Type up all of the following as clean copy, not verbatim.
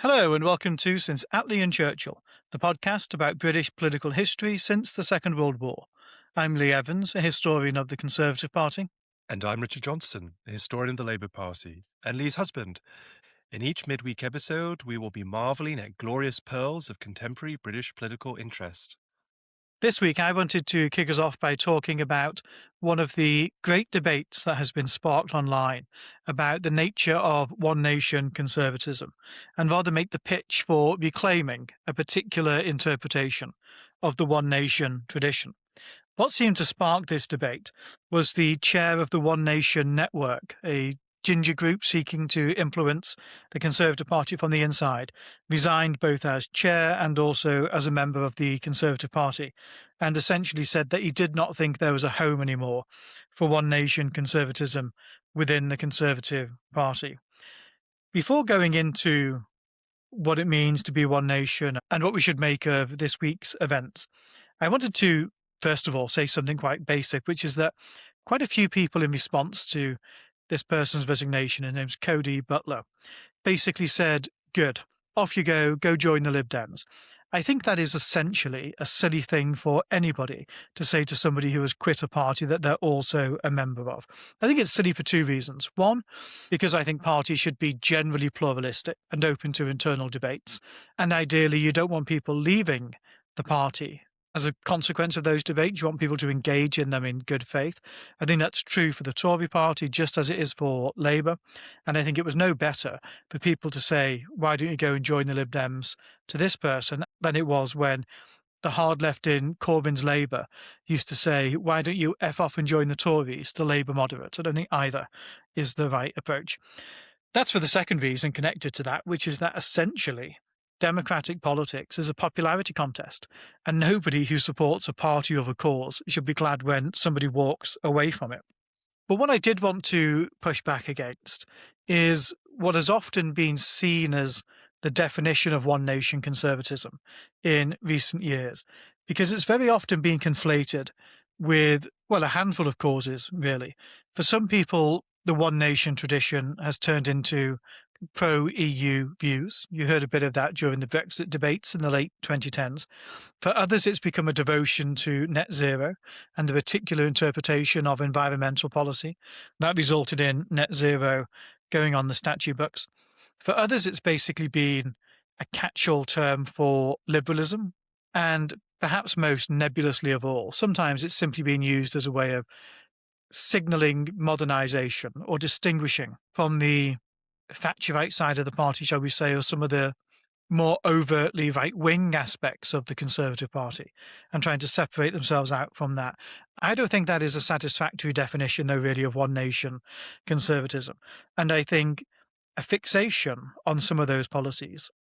Hello and welcome to Since Attlee Churchill, the podcast about British political history since the Second World War. I'm Lee Evans, a historian of the Conservative Party. And I'm Richard Johnson, a historian of the Labour Party, and Lee's husband. In each midweek episode, we will be marvelling at glorious pearls of contemporary British political interest. This week I wanted to kick us off by talking about one of the great debates that has been sparked online about the nature of One Nation Conservatism, and rather make the pitch for reclaiming a particular interpretation of the One Nation tradition. What seemed to spark this debate was the chair of the One Nation Network, a ginger group seeking to influence the Conservative Party from the inside, resigned both as chair and also as a member of the Conservative Party, and essentially said that he did not think there was a home anymore for One Nation conservatism within the Conservative Party. Before going into what it means to be One Nation and what we should make of this week's events, I wanted to first of all say something quite basic, which is that quite a few people in response to this person's resignation, his name's Cody Butler, basically said, good, off you go join the Lib Dems. I think that is essentially a silly thing for anybody to say to somebody who has quit a party that they're also a member of. I think it's silly for two reasons. One, because I think parties should be generally pluralistic and open to internal debates. And ideally, you don't want people leaving the party as a consequence of those debates. You want people to engage in them in good faith. I think that's true for the Tory party, just as it is for Labour. And I think it was no better for people to say, why don't you go and join the Lib Dems to this person, than it was when the hard left in Corbyn's Labour used to say, why don't you F off and join the Tories, the Labour moderates? I don't think either is the right approach. That's for the second reason connected to that, which is that essentially democratic politics is a popularity contest, and nobody who supports a party or a cause should be glad when somebody walks away from it. But what I did want to push back against is what has often been seen as the definition of One Nation conservatism in recent years, because it's very often been conflated with, well, a handful of causes, really. For some people, the One Nation tradition has turned into pro-EU views. You heard a bit of that during the Brexit debates in the late 2010s. For others, it's become a devotion to net zero and a particular interpretation of environmental policy. That resulted in net zero going on the statute books. For others, it's basically been a catch-all term for liberalism, and perhaps most nebulously of all, sometimes it's simply been used as a way of signalling modernisation or distinguishing from the Thatcherite side of the party, shall we say, or some of the more overtly right-wing aspects of the Conservative Party, and trying to separate themselves out from that. I don't think that is a satisfactory definition, though, really, of One Nation conservatism. And I think a fixation on some of those policies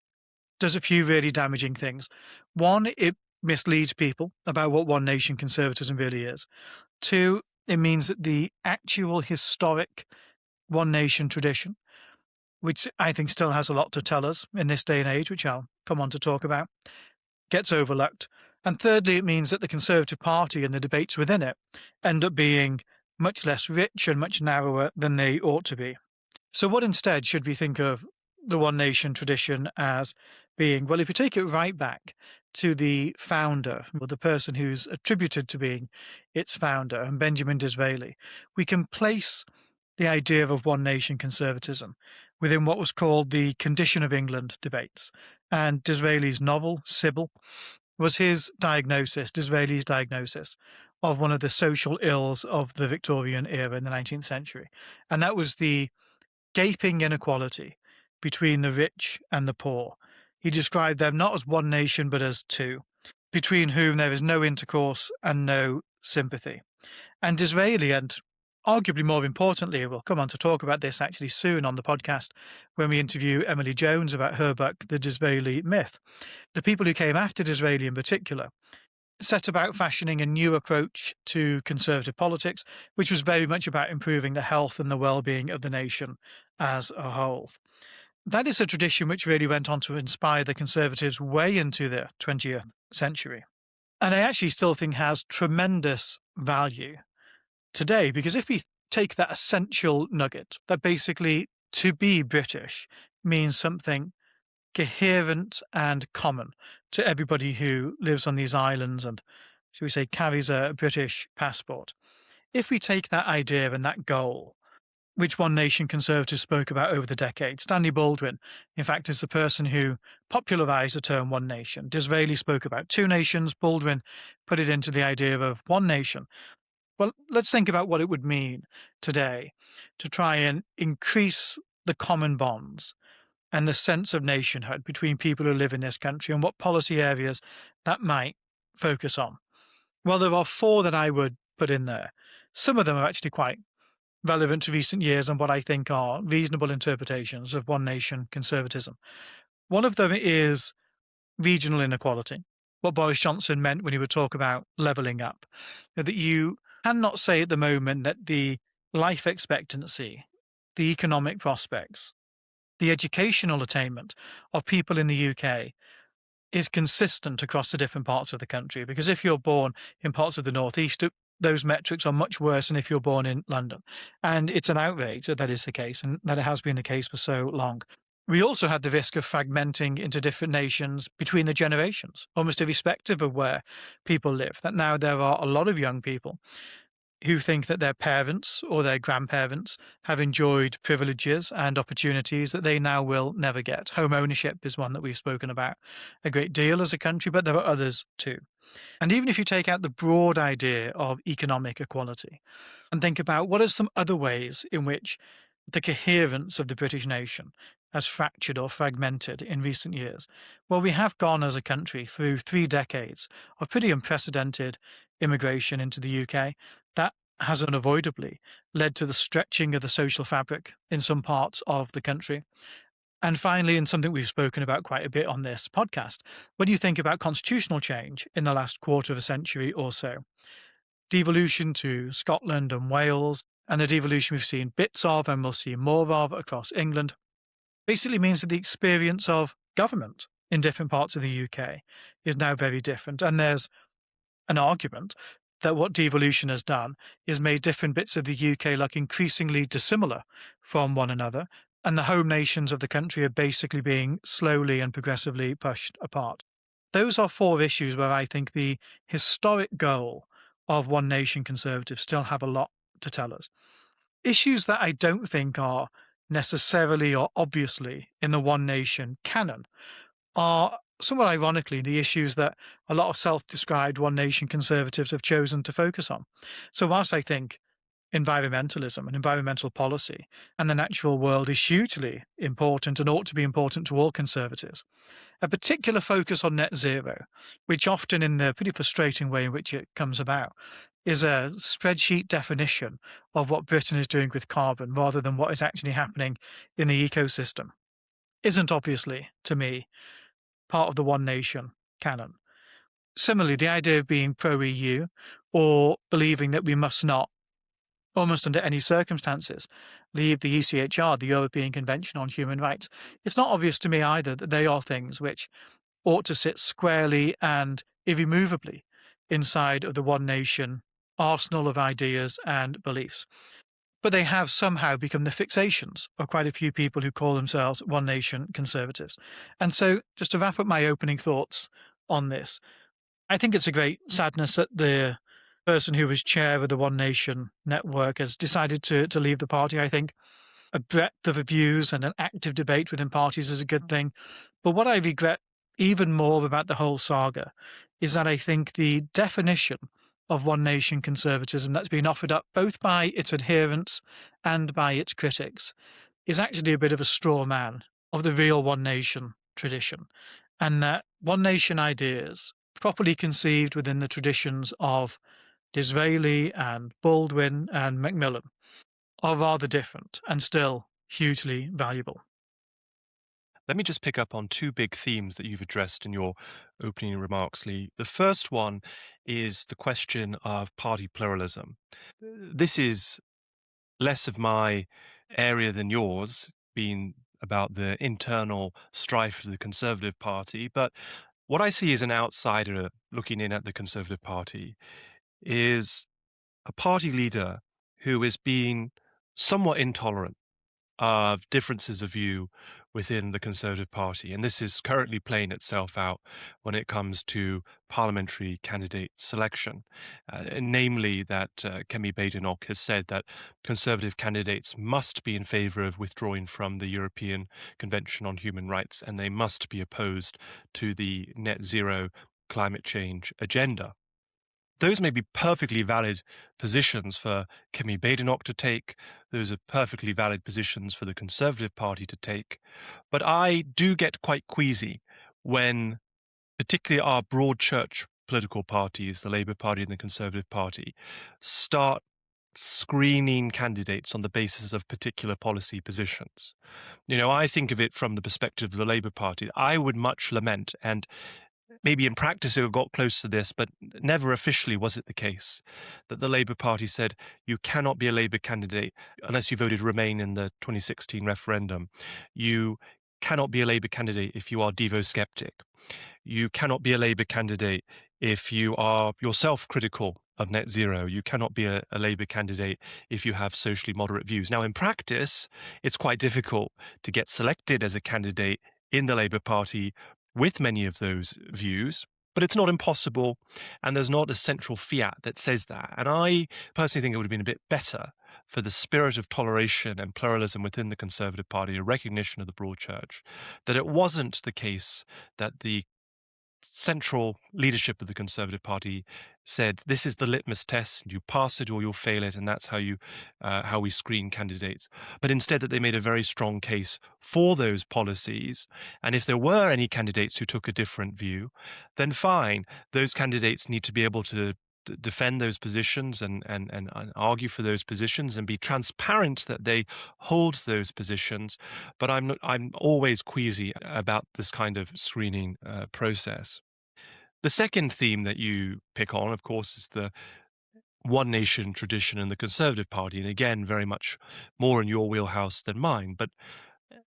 does a few really damaging things. One, it misleads people about what One Nation conservatism really is. Two, it means that the actual historic One Nation tradition, which I think still has a lot to tell us in this day and age, which I'll come on to talk about, gets overlooked. And thirdly, it means that the Conservative Party and the debates within it end up being much less rich and much narrower than they ought to be. So what instead should we think of the One Nation tradition as being? Well, if you take it right back to the founder, or the person who's attributed to being its founder, and Benjamin Disraeli, we can place the idea of One Nation conservatism within what was called the Condition of England debates. And Disraeli's novel, Sybil, was his diagnosis, Disraeli's diagnosis, of one of the social ills of the Victorian era in the 19th century. And that was the gaping inequality between the rich and the poor. He described them not as one nation, but as two, between whom there is no intercourse and no sympathy. And Disraeli, and arguably more importantly, we'll come on to talk about this actually soon on the podcast when we interview Emily Jones about her book, The Disraeli Myth. The people who came after Disraeli in particular set about fashioning a new approach to conservative politics, which was very much about improving the health and the well-being of the nation as a whole. That is a tradition which really went on to inspire the Conservatives way into the 20th century. And I actually still think has tremendous value today, because if we take that essential nugget, that basically to be British means something coherent and common to everybody who lives on these islands and, shall we say, carries a British passport. If we take that idea and that goal, which One Nation Conservatives spoke about over the decades, Stanley Baldwin, in fact, is the person who popularised the term One Nation. Disraeli spoke about two nations. Baldwin put it into the idea of one nation. Well, let's think about what it would mean today to try and increase the common bonds and the sense of nationhood between people who live in this country, and what policy areas that might focus on. Well, there are four that I would put in there. Some of them are actually quite relevant to recent years and what I think are reasonable interpretations of One Nation conservatism. One of them is regional inequality, what Boris Johnson meant when he would talk about levelling up. That you cannot say at the moment that the life expectancy, the economic prospects, the educational attainment of people in the UK is consistent across the different parts of the country. Because if you're born in parts of the northeast, those metrics are much worse than if you're born in London. And it's an outrage that that is the case, and that it has been the case for so long. We also had the risk of fragmenting into different nations between the generations, almost irrespective of where people live. That now there are a lot of young people who think that their parents or their grandparents have enjoyed privileges and opportunities that they now will never get. Home ownership is one that we've spoken about a great deal as a country, but there are others too. And even if you take out the broad idea of economic equality and think about what are some other ways in which the coherence of the British nation has fractured or fragmented in recent years, well, we have gone as a country through 3 decades of pretty unprecedented immigration into the UK. That has unavoidably led to the stretching of the social fabric in some parts of the country. And finally, and something we've spoken about quite a bit on this podcast, when you think about constitutional change in the last quarter of a century or so, devolution to Scotland and Wales, and the devolution we've seen bits of and we'll see more of across England, basically means that the experience of government in different parts of the UK is now very different. And there's an argument that what devolution has done is made different bits of the UK look increasingly dissimilar from one another, and the home nations of the country are basically being slowly and progressively pushed apart. Those are 4 issues where I think the historic goal of One Nation Conservatives still have a lot to tell us. Issues that I don't think are necessarily or obviously in the One Nation canon are, somewhat ironically, the issues that a lot of self-described One Nation Conservatives have chosen to focus on. So whilst I think environmentalism and environmental policy and the natural world is hugely important and ought to be important to all Conservatives, a particular focus on net zero, which often in the pretty frustrating way in which it comes about, is a spreadsheet definition of what Britain is doing with carbon rather than what is actually happening in the ecosystem, isn't obviously, to me, part of the One Nation canon. Similarly, the idea of being pro-EU or believing that we must not, almost under any circumstances, leave the ECHR, the European Convention on Human Rights, it's not obvious to me either that they are things which ought to sit squarely and irremovably inside of the One Nation arsenal of ideas and beliefs. But they have somehow become the fixations of quite a few people who call themselves One Nation Conservatives. And so, just to wrap up my opening thoughts on this, I think it's a great sadness that the person who was chair of the One Nation network has decided to leave the party. I think a breadth of views and an active debate within parties is a good thing. But what I regret even more about the whole saga is that I think the definition of One Nation conservatism that's been offered up both by its adherents and by its critics is actually a bit of a straw man of the real One Nation tradition, and that One Nation ideas, properly conceived within the traditions of Disraeli and Baldwin and Macmillan, are rather different and still hugely valuable. Let me just pick up on 2 big themes that you've addressed in your opening remarks, Lee. The first one is the question of party pluralism. This is less of my area than yours, being about the internal strife of the Conservative Party, but what I see as an outsider looking in at the Conservative Party is a party leader who is being somewhat intolerant of differences of view within the Conservative Party. And this is currently playing itself out when it comes to parliamentary candidate selection. Namely, that Kemi Badenoch has said that Conservative candidates must be in favour of withdrawing from the European Convention on Human Rights, and they must be opposed to the net zero climate change agenda. Those may be perfectly valid positions for Kemi Badenoch to take. Those are perfectly valid positions for the Conservative Party to take. But I do get quite queasy when particularly our broad church political parties, the Labour Party and the Conservative Party, start screening candidates on the basis of particular policy positions. I think of it from the perspective of the Labour Party. I would much lament, and maybe in practice it got close to this, but never officially was it the case, that the Labour Party said you cannot be a Labour candidate unless you voted Remain in the 2016 referendum. You cannot be a Labour candidate if you are Devo-sceptic. You cannot be a Labour candidate if you are yourself critical of net zero. You cannot be a Labour candidate if you have socially moderate views. Now, in practice, it's quite difficult to get selected as a candidate in the Labour Party with many of those views, but it's not impossible, and there's not a central fiat that says that. And I personally think it would have been a bit better for the spirit of toleration and pluralism within the Conservative Party, a recognition of the broad church, that it wasn't the case that the central leadership of the Conservative Party said this is the litmus test, and you pass it or you'll fail it, and that's how we screen candidates. But instead that they made a very strong case for those policies, and if there were any candidates who took a different view, then fine, those candidates need to be able to defend those positions and argue for those positions and be transparent that they hold those positions. But I'm always queasy about this kind of screening process. The second theme that you pick on, of course, is the One Nation tradition in the Conservative Party, and again, very much more in your wheelhouse than mine. But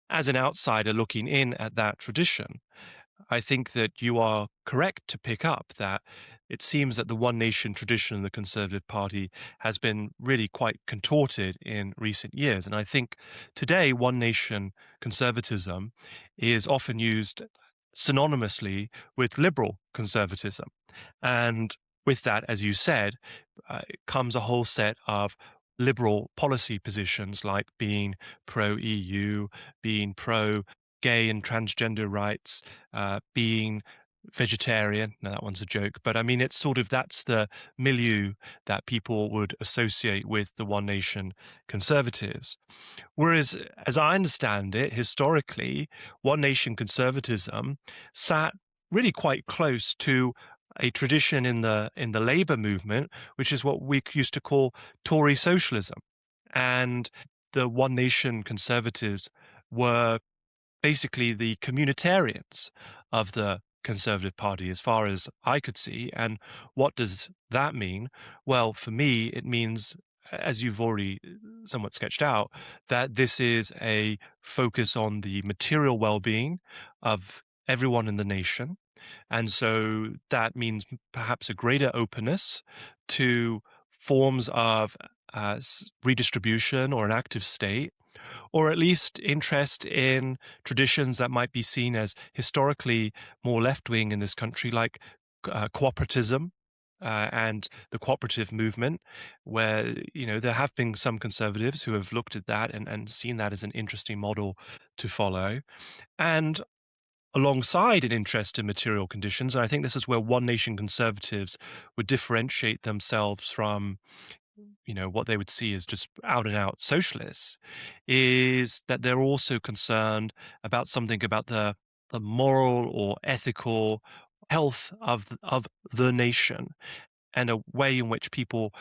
as an outsider looking in at that tradition, I think that you are correct to pick up that it seems that the One Nation tradition in the Conservative Party has been really quite contorted in recent years. And I think today, One Nation conservatism is often used synonymously with liberal conservatism. And with that, as you said, comes a whole set of liberal policy positions like being pro-EU, being pro-gay and transgender rights, being vegetarian. Now, that one's a joke, but I mean, it's sort of that's the milieu that people would associate with the One Nation conservatives. Whereas, as I understand it, historically, One Nation conservatism sat really quite close to a tradition in the Labour movement, which is what we used to call Tory socialism. And the One Nation conservatives were basically the communitarians of the Conservative Party, as far as I could see. And what does that mean? Well, for me, it means, as you've already somewhat sketched out, that this is a focus on the material well-being of everyone in the nation. And so that means perhaps a greater openness to forms of redistribution or an active state, or at least interest in traditions that might be seen as historically more left-wing in this country, like cooperatism and the cooperative movement, where, there have been some conservatives who have looked at that and seen that as an interesting model to follow. And alongside an interest in material conditions, and I think this is where One Nation conservatives would differentiate themselves from what they would see as just out and out socialists, is that they're also concerned about something about the moral or ethical health of the nation, and a way in which people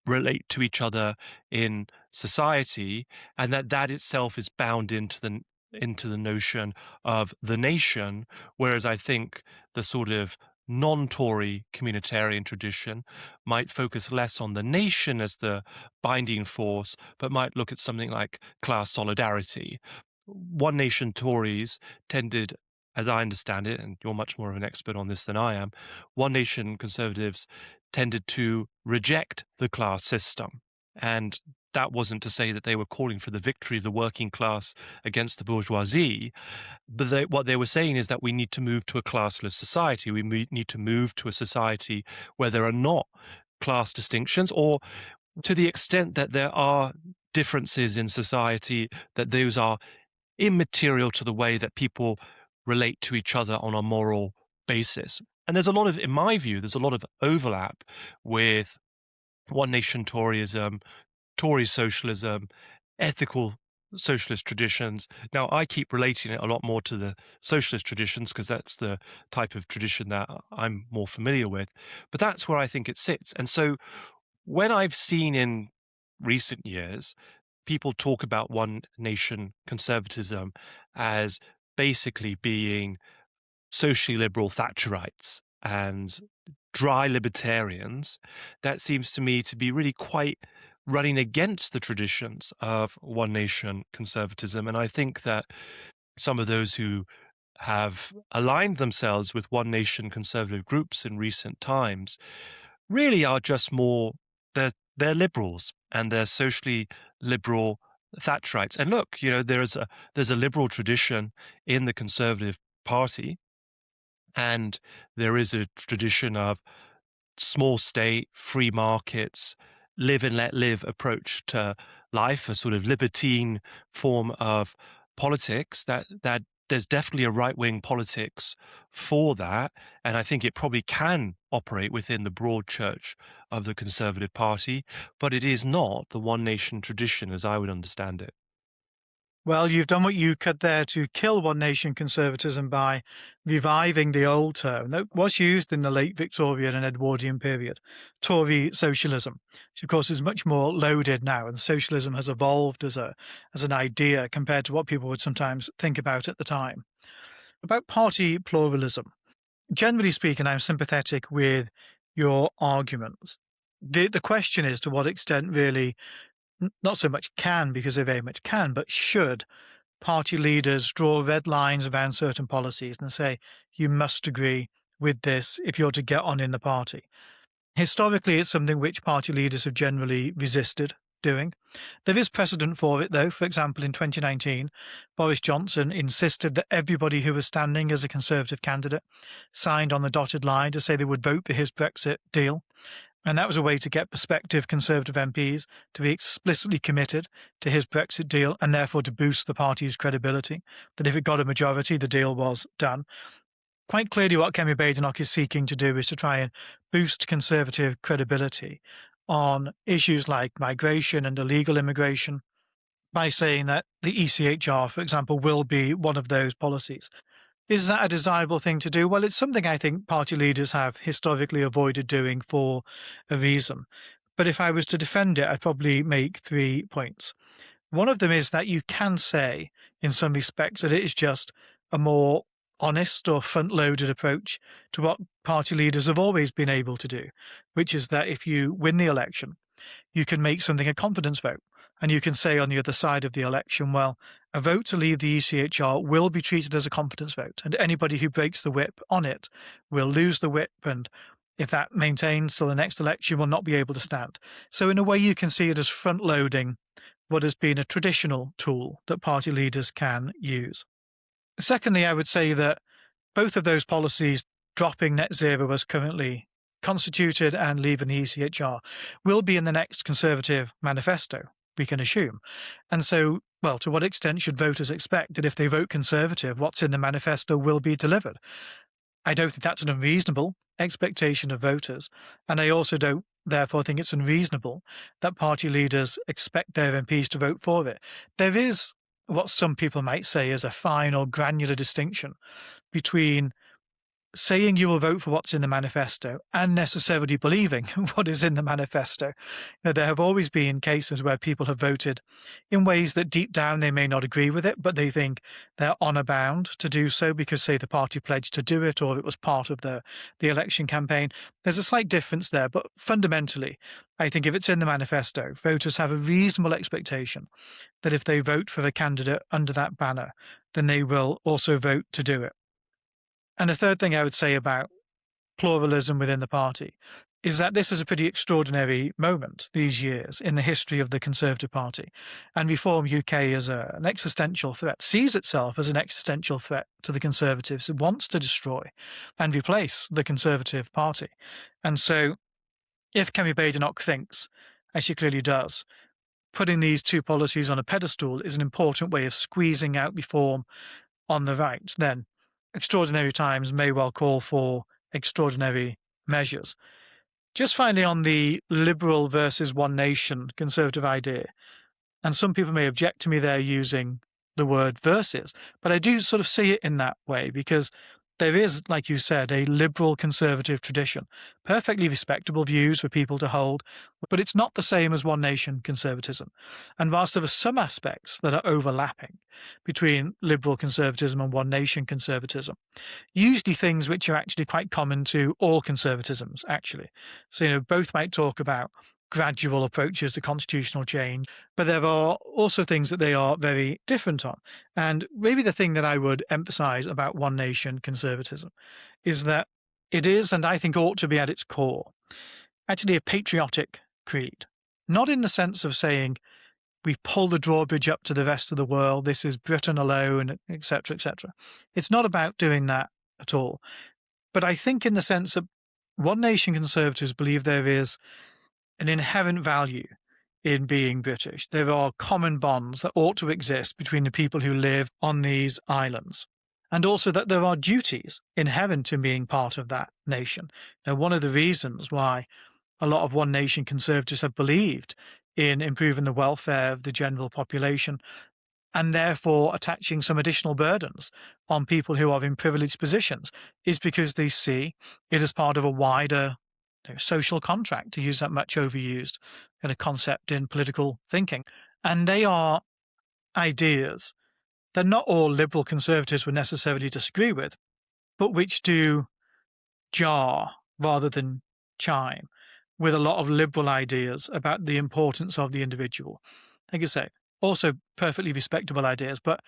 relate to each other in society, and that itself is bound into the notion of the nation. Whereas I think the sort of non-Tory communitarian tradition might focus less on the nation as the binding force, but might look at something like class solidarity. One Nation Tories tended, as I understand it, and you're much more of an expert on this than I am, One Nation conservatives tended to reject the class system. And that wasn't to say that they were calling for the victory of the working class against the bourgeoisie, but what they were saying is that we need to move to a classless society. We need to move to a society where there are not class distinctions, or to the extent that there are differences in society, that those are immaterial to the way that people relate to each other on a moral basis. And there's a lot of, in my view, there's a lot of overlap with One Nation Toryism, Tory socialism, ethical socialist traditions. Now, I keep relating it a lot more to the socialist traditions because that's the type of tradition that I'm more familiar with. But that's where I think it sits. And so when I've seen in recent years people talk about One Nation conservatism as basically being socially liberal Thatcherites and dry libertarians, that seems to me to be really quite running against the traditions of One Nation conservatism. And I think that some of those who have aligned themselves with One Nation conservative groups in recent times really are just more, they're liberals and they're socially liberal Thatcherites. And look, there's a liberal tradition in the Conservative Party, and there is a tradition of small state, free markets, live and let live approach to life, a sort of libertine form of politics. That there's definitely a right-wing politics for that, and I think it probably can operate within the broad church of the Conservative Party, but it is not the One Nation tradition as I would understand it. Well, you've done what you could there to kill One Nation conservatism by reviving the old term that was used in the late Victorian and Edwardian period, Tory socialism, which of course is much more loaded now, and socialism has evolved as an idea compared to what people would sometimes think about at the time. About party pluralism, generally speaking, I'm sympathetic with your arguments. The question is to what extent really, not so much can, because they very much can, but should party leaders draw red lines around certain policies and say, you must agree with this if you're to get on in the party. Historically, it's something which party leaders have generally resisted doing. There is precedent for it, though. For example, in 2019, Boris Johnson insisted that everybody who was standing as a Conservative candidate signed on the dotted line to say they would vote for his Brexit deal. And that was a way to get prospective Conservative MPs to be explicitly committed to his Brexit deal and therefore to boost the party's credibility, that if it got a majority, the deal was done. Quite clearly what Kemi Badenoch is seeking to do is to try and boost Conservative credibility on issues like migration and illegal immigration by saying that the ECHR, for example, will be one of those policies. Is that a desirable thing to do? Well, it's something I think party leaders have historically avoided doing for a reason. But if I was to defend it, I'd probably make 3 points. One of them is that you can say, in some respects, that it is just a more honest or front-loaded approach to what party leaders have always been able to do, which is that if you win the election, you can make something a confidence vote. And you can say on the other side of the election, well, a vote to leave the ECHR will be treated as a confidence vote, and anybody who breaks the whip on it will lose the whip, and if that maintains till the next election, will not be able to stand. So in a way, you can see it as front-loading what has been a traditional tool that party leaders can use. Secondly, I would say that both of those policies, dropping net zero as currently constituted and leaving the ECHR, will be in the next Conservative manifesto, we can assume. And so, well, to what extent should voters expect that if they vote Conservative, what's in the manifesto will be delivered? I don't think that's an unreasonable expectation of voters. And I also don't, therefore, think it's unreasonable that party leaders expect their MPs to vote for it. There is what some people might say is a fine or granular distinction between saying you will vote for what's in the manifesto and necessarily believing what is in the manifesto. There have always been cases where people have voted in ways that deep down they may not agree with it, but they think they're honor bound to do so because, say, the party pledged to do it or it was part of the election campaign. There's a slight difference there, but fundamentally, I think if it's in the manifesto, voters have a reasonable expectation that if they vote for a candidate under that banner, then they will also vote to do it. And a third thing I would say about pluralism within the party is that this is a pretty extraordinary moment these years in the history of the Conservative Party. And Reform UK as an existential threat, sees itself as an existential threat to the Conservatives. It wants to destroy and replace the Conservative Party. And so if Kemi Badenoch thinks, as she clearly does, putting these two policies on a pedestal is an important way of squeezing out reform on the right, then extraordinary times may well call for extraordinary measures. Just finally, on the Liberal versus One Nation Conservative idea, and some people may object to me there using the word versus, but I do sort of see it in that way because there is, like you said, a liberal conservative tradition, perfectly respectable views for people to hold, but it's not the same as One Nation conservatism. And whilst there are some aspects that are overlapping between liberal conservatism and One Nation conservatism, usually things which are actually quite common to all conservatisms, actually. So, both might talk about gradual approaches to constitutional change, but there are also things that they are very different on. And maybe the thing that I would emphasize about One Nation conservatism is that it is, and I think ought to be at its core, actually a patriotic creed. Not in the sense of saying we pull the drawbridge up to the rest of the world, this is Britain alone, etc., etc. It's not about doing that at all. But I think in the sense that One Nation conservatives believe there is an inherent value in being British. There are common bonds that ought to exist between the people who live on these islands. And also that there are duties inherent in being part of that nation. Now, one of the reasons why a lot of One Nation conservatives have believed in improving the welfare of the general population and therefore attaching some additional burdens on people who are in privileged positions is because they see it as part of a wider social contract, to use that much overused kind of concept in political thinking. And they are ideas that not all liberal conservatives would necessarily disagree with, but which do jar rather than chime with a lot of liberal ideas about the importance of the individual. Like I say, also perfectly respectable ideas, but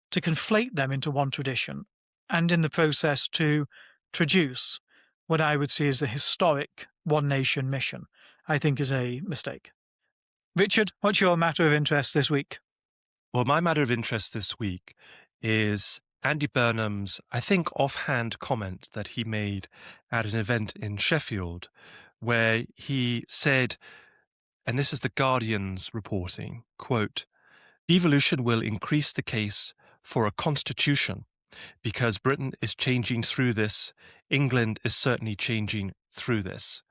to conflate them into one tradition and in the process to traduce what I would see as the historic One Nation mission, I think is a mistake. Richard, what's your matter of interest this week? Well, my matter of interest this week is Andy Burnham's, I think, offhand comment that he made at an event in Sheffield, where he said, and this is the Guardian's reporting, quote, "Devolution will increase the case for a constitution because Britain is changing through this. England is certainly changing through this."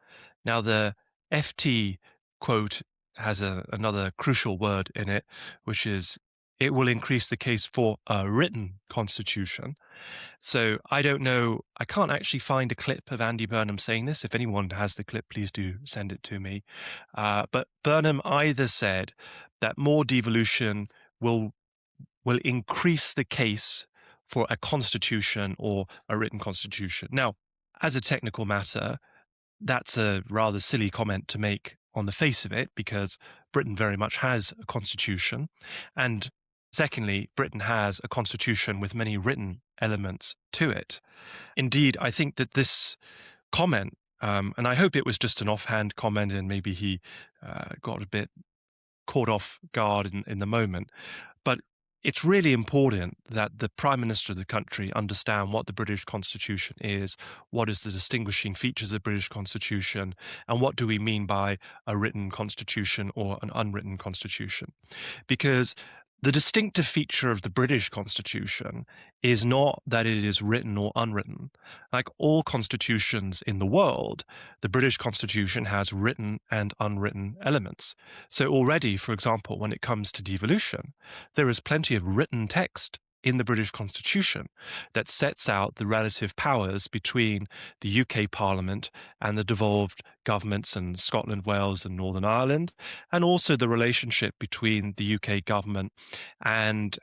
Now, the FT quote has another crucial word in it, which is it will increase the case for a written constitution. So I don't know. I can't actually find a clip of Andy Burnham saying this. If anyone has the clip, please do send it to me. But Burnham either said that more devolution will increase the case for a constitution or a written constitution. Now, as a technical matter, that's a rather silly comment to make on the face of it, because Britain very much has a constitution. And secondly, Britain has a constitution with many written elements to it. Indeed, I think that this comment, and I hope it was just an offhand comment and maybe he got a bit caught off guard in the moment, but it's really important that the Prime Minister of the country understand what the British Constitution is, what is the distinguishing features of the British Constitution, and what do we mean by a written constitution or an unwritten constitution. Because the distinctive feature of the British Constitution is not that it is written or unwritten. Like all constitutions in the world, the British Constitution has written and unwritten elements. So already, for example, when it comes to devolution, there is plenty of written text in the British Constitution that sets out the relative powers between the UK Parliament and the devolved governments in Scotland, Wales and Northern Ireland, and also the relationship between the UK government and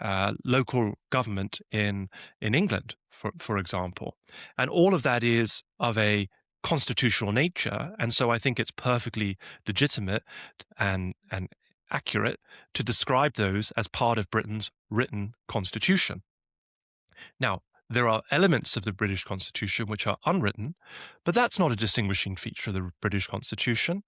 local government in England, for example. And all of that is of a constitutional nature, and so I think it's perfectly legitimate and accurate to describe those as part of Britain's written constitution. Now, There are elements of the British Constitution which are unwritten, but that's not a distinguishing feature of the British Constitution.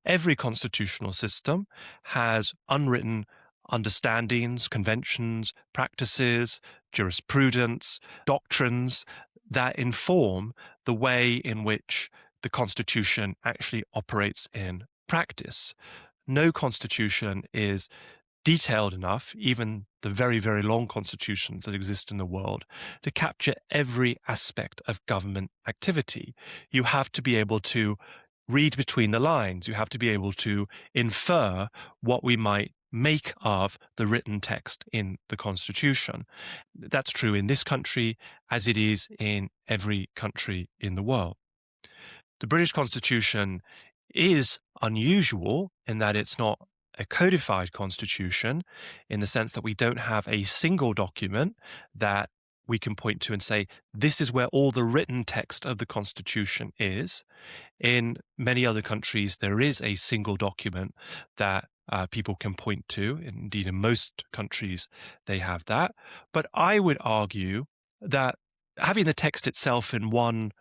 Every constitutional system has unwritten understandings, conventions, practices, jurisprudence, doctrines that inform the way in which the Constitution actually operates in practice. No constitution is detailed enough, even the very, very long constitutions that exist in the world, to capture every aspect of government activity. You have to be able to read between the lines. You have to be able to infer what we might make of the written text in the Constitution. That's true in this country as it is in every country in the world. The British Constitution is unusual in that it's not a codified constitution, in the sense that we don't have a single document that we can point to and say, this is where all the written text of the Constitution is. In many other countries, there is a single document that people can point to. Indeed, in most countries, they have that. But I would argue that having the text itself in one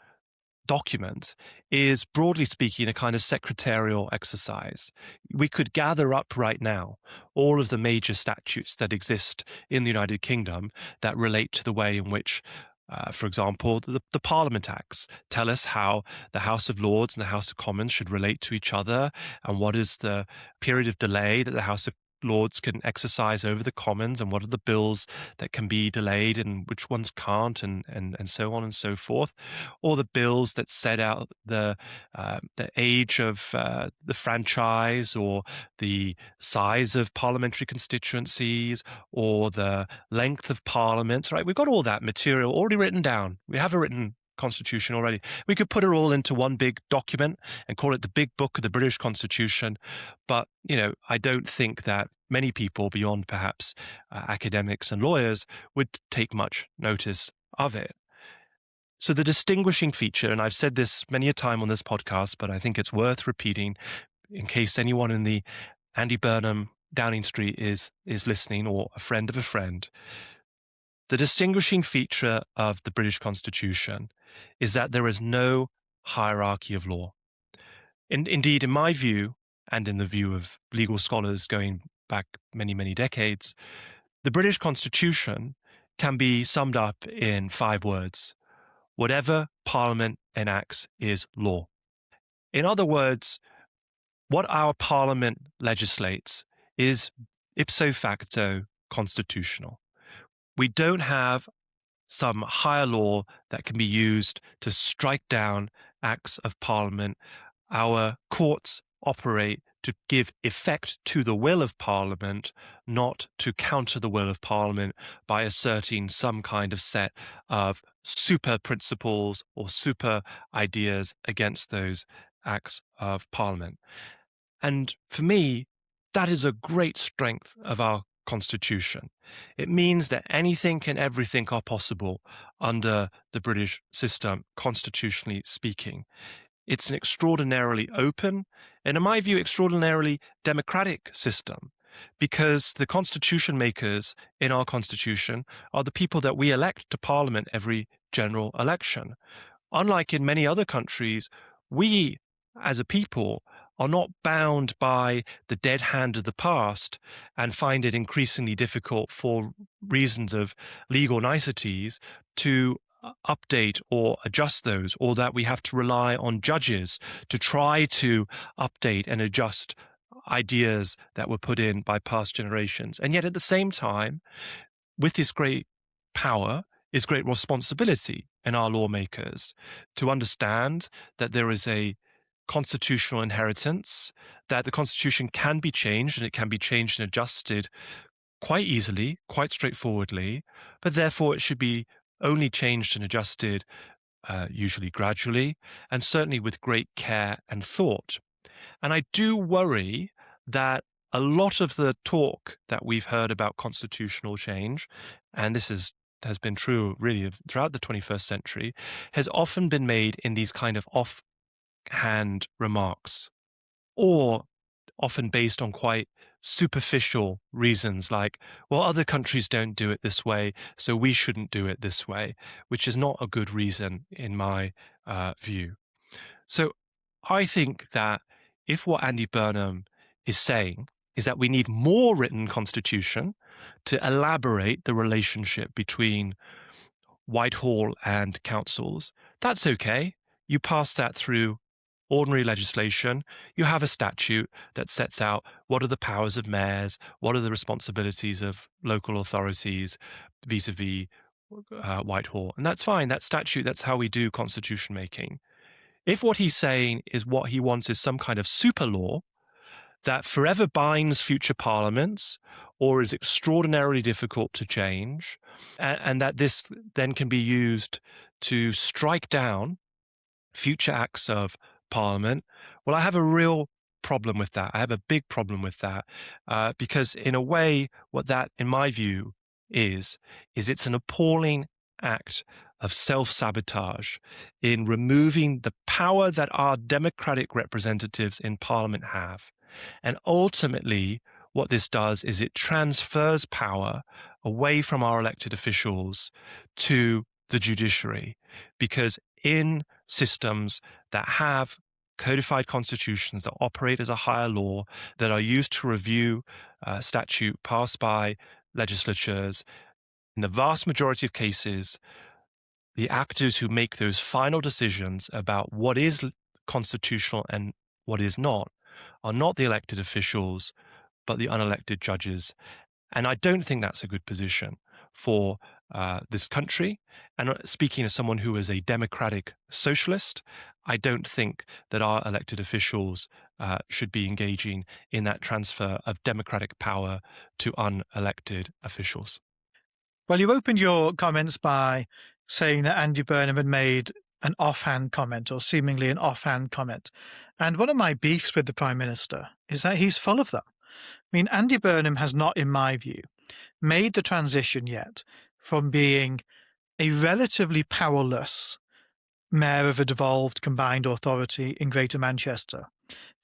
document is, broadly speaking, a kind of secretarial exercise. We could gather up right now all of the major statutes that exist in the United Kingdom that relate to the way in which, for example, the Parliament Acts tell us how the House of Lords and the House of Commons should relate to each other, and what is the period of delay that the House of Lords can exercise over the Commons, and what are the bills that can be delayed and which ones can't, and so on and so forth. Or the bills that set out the age of the franchise, or the size of parliamentary constituencies, or the length of parliament, right? We've got all that material already written down. We have a written constitution already. We could put it all into one big document and call it the big book of the British Constitution. But, I don't think that many people beyond perhaps academics and lawyers would take much notice of it. So the distinguishing feature, and I've said this many a time on this podcast, but I think it's worth repeating in case anyone in the Andy Burnham Downing Street is listening, or a friend of a friend. The distinguishing feature of the British Constitution is that there is no hierarchy of law. Indeed, in my view, and in the view of legal scholars going back many, many decades, the British Constitution can be summed up in 5 words. Whatever Parliament enacts is law. In other words, what our Parliament legislates is ipso facto constitutional. We don't have some higher law that can be used to strike down acts of Parliament. Our courts operate to give effect to the will of Parliament, not to counter the will of Parliament by asserting some kind of set of super principles or super ideas against those acts of Parliament. And for me, that is a great strength of our Constitution. It means that anything and everything are possible under the British system, constitutionally speaking. It's an extraordinarily open, and in my view, extraordinarily democratic system, because the constitution makers in our Constitution are the people that we elect to Parliament every general election. Unlike in many other countries, we as a people are not bound by the dead hand of the past and find it increasingly difficult, for reasons of legal niceties, to update or adjust those, or that we have to rely on judges to try to update and adjust ideas that were put in by past generations. And yet at the same time, with this great power is great responsibility in our lawmakers to understand that there is a constitutional inheritance, that the Constitution can be changed, and it can be changed and adjusted quite easily, quite straightforwardly, but therefore it should be only changed and adjusted usually gradually, and certainly with great care and thought. And I do worry that a lot of the talk that we've heard about constitutional change, and this has been true really throughout the 21st century, has often been made in these kind of offhand remarks, or often based on quite superficial reasons like, well, other countries don't do it this way, so we shouldn't do it this way, which is not a good reason in my view. So I think that if what Andy Burnham is saying is that we need more written constitution to elaborate the relationship between Whitehall and councils, that's okay. You pass that through ordinary legislation. You have a statute that sets out what are the powers of mayors, what are the responsibilities of local authorities vis-a-vis Whitehall. And that's fine. That statute, that's how we do constitution making. If what he's saying is what he wants is some kind of super law that forever binds future parliaments or is extraordinarily difficult to change, and that this then can be used to strike down future acts of parliament, well, I have a real problem with that. I have a big problem with that because in a way, what that, in my view, is it's an appalling act of self-sabotage in removing the power that our democratic representatives in parliament have. And ultimately, what this does is it transfers power away from our elected officials to the judiciary, because in systems that have codified constitutions that operate as a higher law, that are used to review statute passed by legislatures, in the vast majority of cases, the actors who make those final decisions about what is constitutional and what is not are not the elected officials, but the unelected judges. And I don't think that's a good position for this country. And speaking as someone who is a democratic socialist, I don't think that our elected officials should be engaging in that transfer of democratic power to unelected officials. Well, you opened your comments by saying that Andy Burnham had made an offhand comment, or seemingly an offhand comment. And one of my beefs with the Prime Minister is that he's full of them. I mean, Andy Burnham has not, in my view, made the transition yet from being a relatively powerless mayor of a devolved combined authority in Greater Manchester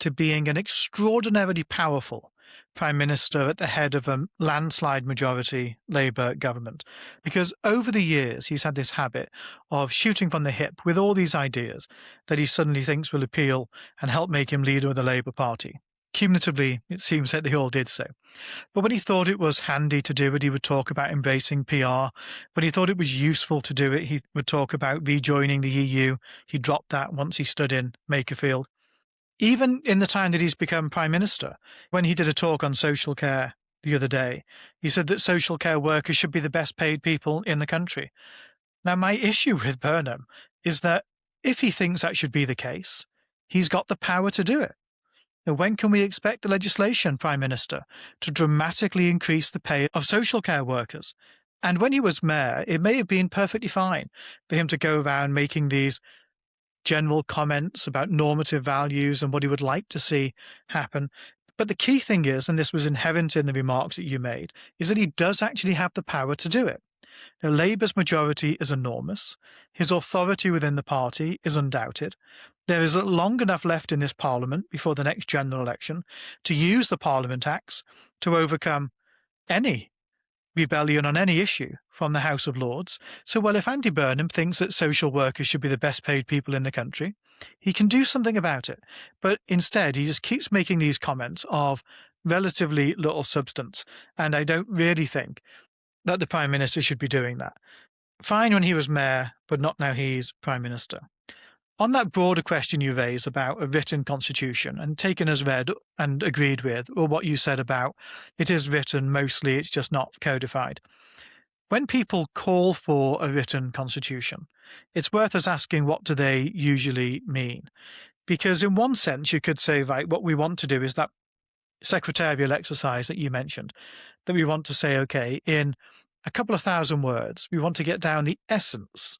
to being an extraordinarily powerful Prime Minister at the head of a landslide majority Labour government. Because over the years, he's had this habit of shooting from the hip with all these ideas that he suddenly thinks will appeal and help make him leader of the Labour Party. Cumulatively, it seems that they all did so. But when he thought it was handy to do it, he would talk about embracing PR. When he thought it was useful to do it, he would talk about rejoining the EU. He dropped that once he stood in Makerfield. Even in the time that he's become Prime Minister, when he did a talk on social care the other day, he said that social care workers should be the best paid people in the country. Now, my issue with Burnham is that if he thinks that should be the case, he's got the power to do it. Now, when can we expect the legislation, Prime Minister, to dramatically increase the pay of social care workers? And when he was mayor, it may have been perfectly fine for him to go around making these general comments about normative values and what he would like to see happen. But the key thing is, and this was inherent in the remarks that you made, is that he does actually have the power to do it. Now, Labour's majority is enormous. His authority within the party is undoubted. There is long enough left in this Parliament before the next general election to use the Parliament Acts to overcome any rebellion on any issue from the House of Lords. So, well, if Andy Burnham thinks that social workers should be the best paid people in the country, he can do something about it. But instead, he just keeps making these comments of relatively little substance. And I don't really think that the Prime Minister should be doing that. Fine when he was mayor, but not now he's Prime Minister. On that broader question you raise about a written constitution, and taken as read and agreed with, or what you said about it is written, mostly it's just not codified. When people call for a written constitution, it's worth us asking what do they usually mean? Because in one sense, you could say, right, what we want to do is that secretarial exercise that you mentioned, that we want to say, okay, in a couple of thousand words, we want to get down the essence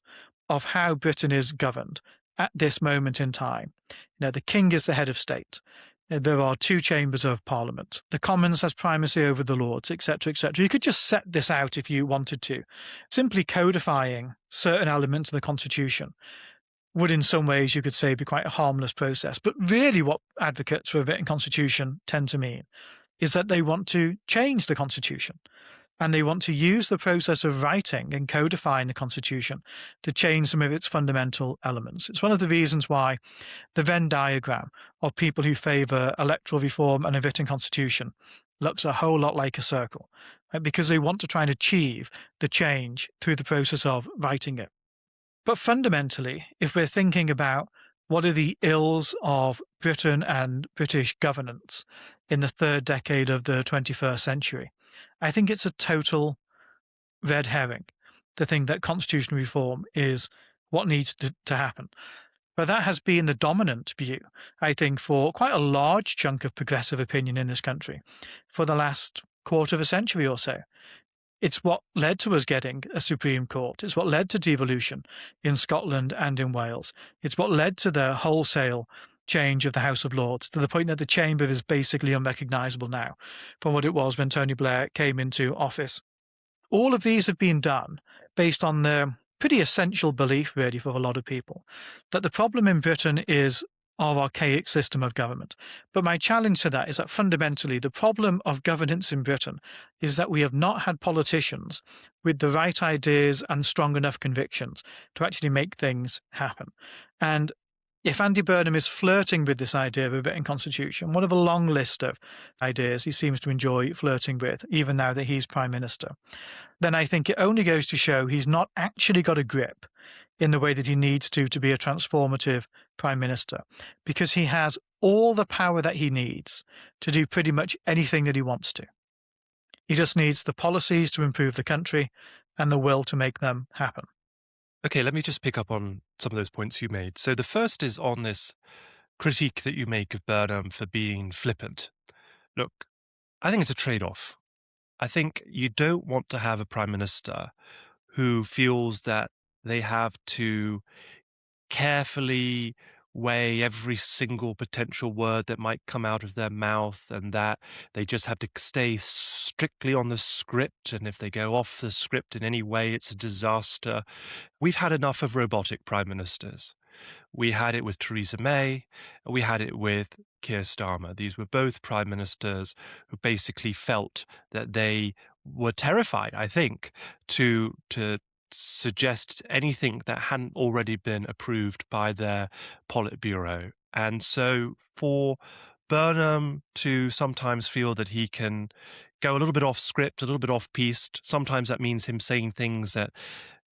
of how Britain is governed at this moment in time. The King is the head of state. There are two chambers of Parliament. The Commons has primacy over the Lords, etc., etc. You could just set this out if you wanted to. Simply codifying certain elements of the Constitution would in some ways, you could say, be quite a harmless process. But really what advocates for a written constitution tend to mean is that they want to change the Constitution. And they want to use the process of writing and codifying the Constitution to change some of its fundamental elements. It's one of the reasons why the Venn diagram of people who favour electoral reform and a written constitution looks a whole lot like a circle, right? Because they want to try and achieve the change through the process of writing it. But fundamentally, if we're thinking about what are the ills of Britain and British governance in the third decade of the 21st century, I think it's a total red herring to think that constitutional reform is what needs to happen. But that has been the dominant view, I think, for quite a large chunk of progressive opinion in this country for the last quarter of a century or so. It's what led to us getting a Supreme Court. It's what led to devolution in Scotland and in Wales. It's what led to the wholesale change of the House of Lords to the point that the chamber is basically unrecognisable now from what it was when Tony Blair came into office. All of these have been done based on the pretty essential belief, really, for a lot of people, that the problem in Britain is our archaic system of government. But my challenge to that is that fundamentally the problem of governance in Britain is that we have not had politicians with the right ideas and strong enough convictions to actually make things happen. And if Andy Burnham is flirting with this idea of a written constitution, one of a long list of ideas he seems to enjoy flirting with, even now that he's Prime Minister, then I think it only goes to show he's not actually got a grip in the way that he needs to be a transformative Prime Minister, because he has all the power that he needs to do pretty much anything that he wants to. He just needs the policies to improve the country and the will to make them happen. Okay, let me just pick up on some of those points you made. So the first is on this critique that you make of Burnham for being flippant. Look, I think it's a trade-off. I think you don't want to have a prime minister who feels that they have to carefully weigh every single potential word that might come out of their mouth, and that they just have to stay strictly on the script, and if they go off the script in any way, it's a disaster. We've had enough of robotic prime ministers. We had it with Theresa May, we had it with Keir Starmer. These were both prime ministers who basically felt that they were terrified, I think, to suggest anything that hadn't already been approved by their Politburo. And so for Burnham to sometimes feel that he can go a little bit off script, a little bit off piste, sometimes that means him saying things that,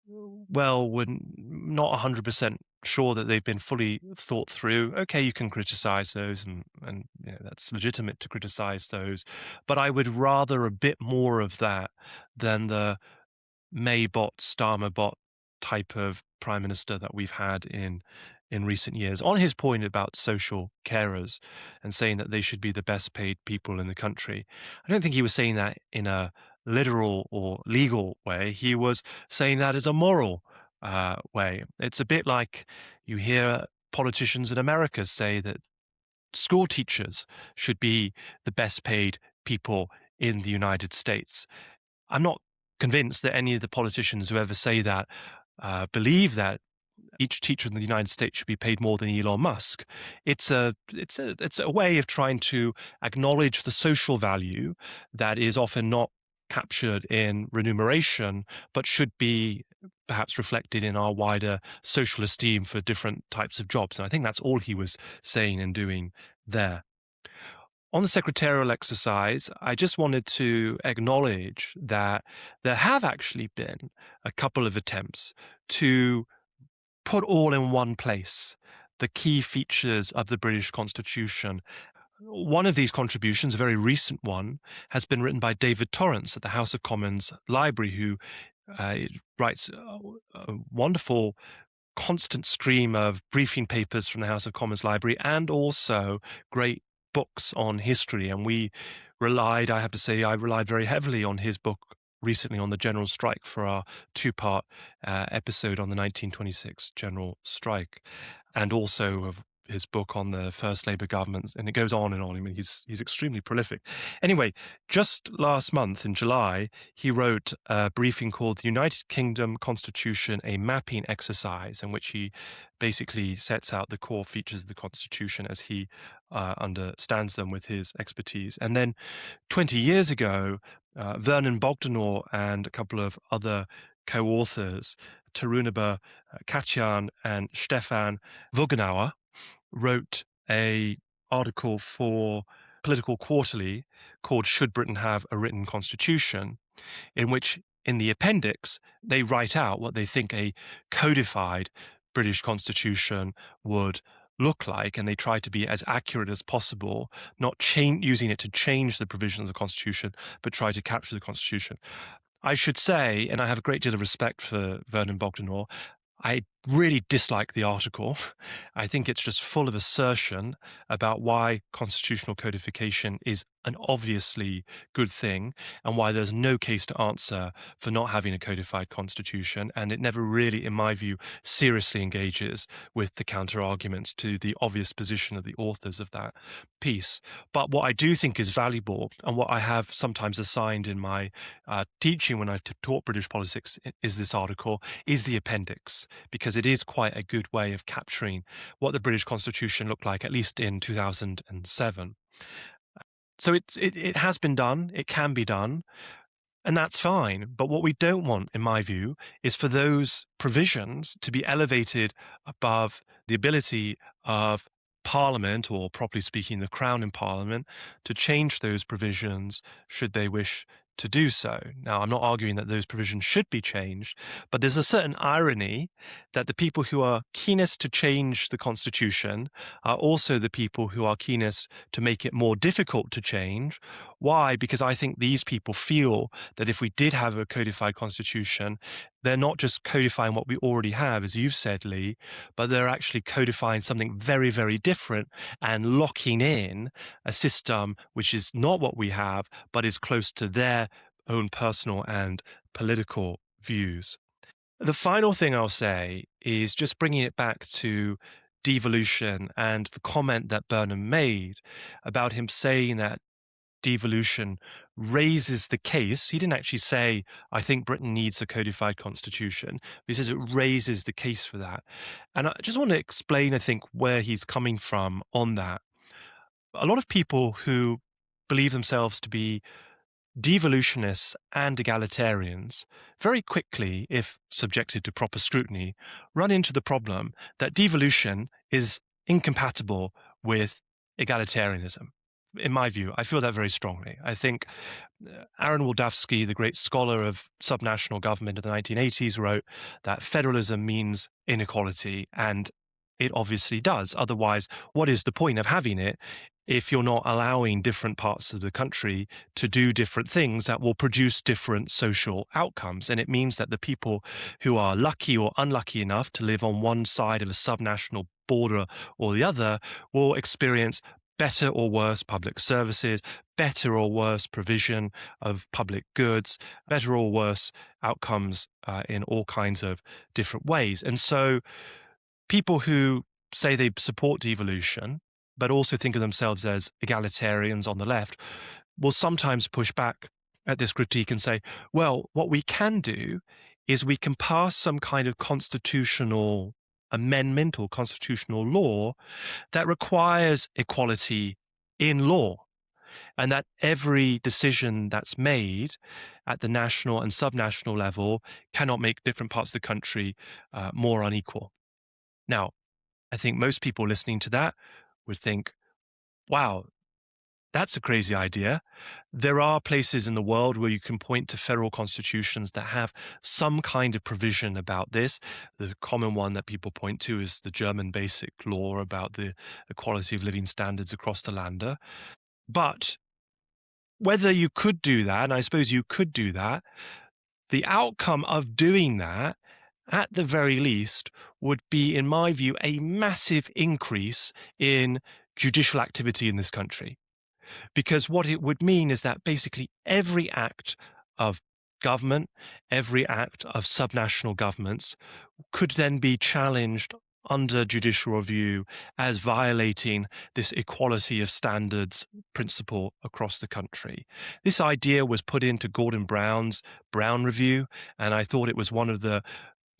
well, we're not 100% sure that they've been fully thought through. Okay, you can criticize those, and you know, that's legitimate to criticize those. But I would rather a bit more of that than the May-bot, Starmer-bot type of prime minister that we've had in recent years. On his point about social carers and saying that they should be the best paid people in the country, I don't think he was saying that in a literal or legal way. He was saying that as a moral way. It's a bit like you hear politicians in America say that school teachers should be the best paid people in the United States. I'm not convinced that any of the politicians who ever say that believe that each teacher in the United States should be paid more than Elon Musk. It's a way of trying to acknowledge the social value that is often not captured in remuneration, but should be perhaps reflected in our wider social esteem for different types of jobs. And I think that's all he was saying and doing there. On the secretarial exercise, I just wanted to acknowledge that there have actually been a couple of attempts to put all in one place the key features of the British Constitution. One of these contributions, a very recent one, has been written by David Torrance at the House of Commons Library, who writes a wonderful constant stream of briefing papers from the House of Commons Library and also great books on history. And we relied, I have to say, I relied very heavily on his book recently on the general strike for our two-part episode on the 1926 general strike, and also have his book on the first Labour government, and it goes on and on. I mean, he's extremely prolific. Anyway, just last month in July, he wrote a briefing called "The United Kingdom Constitution: A Mapping Exercise," in which he basically sets out the core features of the Constitution as he understands them with his expertise. And then 20 years ago, Vernon Bogdanor and a couple of other co-authors, Tarunaba Katyan and Stefan Vogenauer, wrote a article for Political Quarterly called "Should Britain Have a Written Constitution?", in which, in the appendix, they write out what they think a codified British constitution would look like, and they try to be as accurate as possible, not using it to change the provisions of the constitution, but try to capture the constitution. I should say, and I have a great deal of respect for Vernon Bogdanor, I really dislike the article. I think it's just full of assertion about why constitutional codification is an obviously good thing and why there's no case to answer for not having a codified constitution. And it never really, in my view, seriously engages with the counter-arguments to the obvious position of the authors of that piece. But what I do think is valuable, and what I have sometimes assigned in my teaching when I've taught British politics is this article, is the appendix, because it is quite a good way of capturing what the British Constitution looked like, at least in 2007. So it has been done, it can be done, and that's fine. But what we don't want, in my view, is for those provisions to be elevated above the ability of Parliament, or properly speaking, the Crown in Parliament, to change those provisions should they wish to do so. Now, I'm not arguing that those provisions should be changed, but there's a certain irony that the people who are keenest to change the Constitution are also the people who are keenest to make it more difficult to change. Why? Because I think these people feel that if we did have a codified Constitution, they're not just codifying what we already have, as you've said, Lee, but they're actually codifying something very, very different and locking in a system which is not what we have, but is close to their own personal and political views. The final thing I'll say is just bringing it back to devolution and the comment that Burnham made about him saying that devolution raises the case. He didn't actually say, I think Britain needs a codified constitution. He says it raises the case for that. And I just want to explain, I think, where he's coming from on that. A lot of people who believe themselves to be devolutionists and egalitarians very quickly, if subjected to proper scrutiny, run into the problem that devolution is incompatible with egalitarianism. In my view, I feel that very strongly. I think Aaron Wildavsky, the great scholar of subnational government in the 1980s, wrote that federalism means inequality, and it obviously does. Otherwise, what is the point of having it if you're not allowing different parts of the country to do different things that will produce different social outcomes? And it means that the people who are lucky or unlucky enough to live on one side of a subnational border or the other will experience better or worse public services, better or worse provision of public goods, better or worse outcomes in all kinds of different ways. And so people who say they support devolution, but also think of themselves as egalitarians on the left, will sometimes push back at this critique and say, well, what we can do is we can pass some kind of constitutional amendment or constitutional law that requires equality in law, and that every decision that's made at the national and subnational level cannot make different parts of the country more unequal. Now, I think most people listening to that would think, wow, that's a crazy idea. There are places in the world where you can point to federal constitutions that have some kind of provision about this. The common one that people point to is the German Basic Law about the equality of living standards across the Länder. But whether you could do that, and I suppose you could do that, the outcome of doing that, at the very least, would be, in my view, a massive increase in judicial activity in this country. Because what it would mean is that basically every act of government, every act of subnational governments could then be challenged under judicial review as violating this equality of standards principle across the country. This idea was put into Gordon Brown's Brown Review, and I thought it was one of the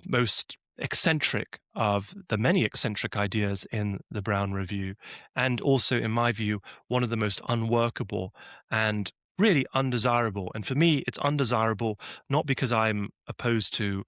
most eccentric of the many eccentric ideas in the Brown Review, and also, in my view, one of the most unworkable and really undesirable. And for me, it's undesirable not because I'm opposed to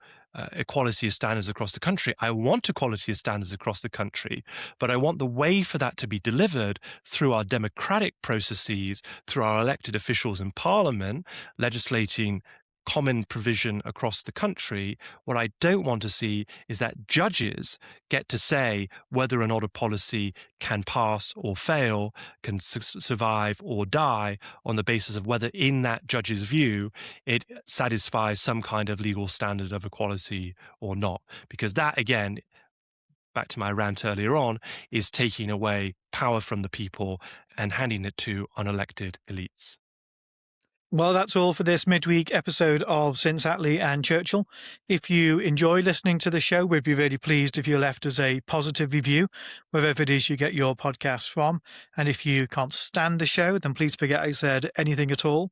equality of standards across the country. I want equality of standards across the country, but I want the way for that to be delivered through our democratic processes, through our elected officials in Parliament, legislating common provision across the country. What I don't want to see is that judges get to say whether or not a policy can pass or fail, can survive or die on the basis of whether, in that judge's view, it satisfies some kind of legal standard of equality or not. Because that, again, back to my rant earlier on, is taking away power from the people and handing it to unelected elites. Well, that's all for this midweek episode of Since Attlee and Churchill. If you enjoy listening to the show, we'd be really pleased if you left us a positive review, wherever it is you get your podcasts from. And if you can't stand the show, then please forget I said anything at all.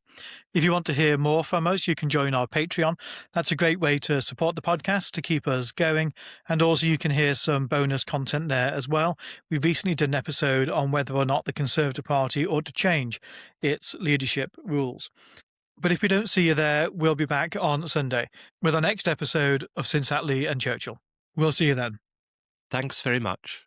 If you want to hear more from us, you can join our Patreon. That's a great way to support the podcast, to keep us going. And also you can hear some bonus content there as well. We recently did an episode on whether or not the Conservative Party ought to change its leadership rules. But if we don't see you there, we'll be back on Sunday with our next episode of Since Attlee and Churchill. We'll see you then. Thanks very much.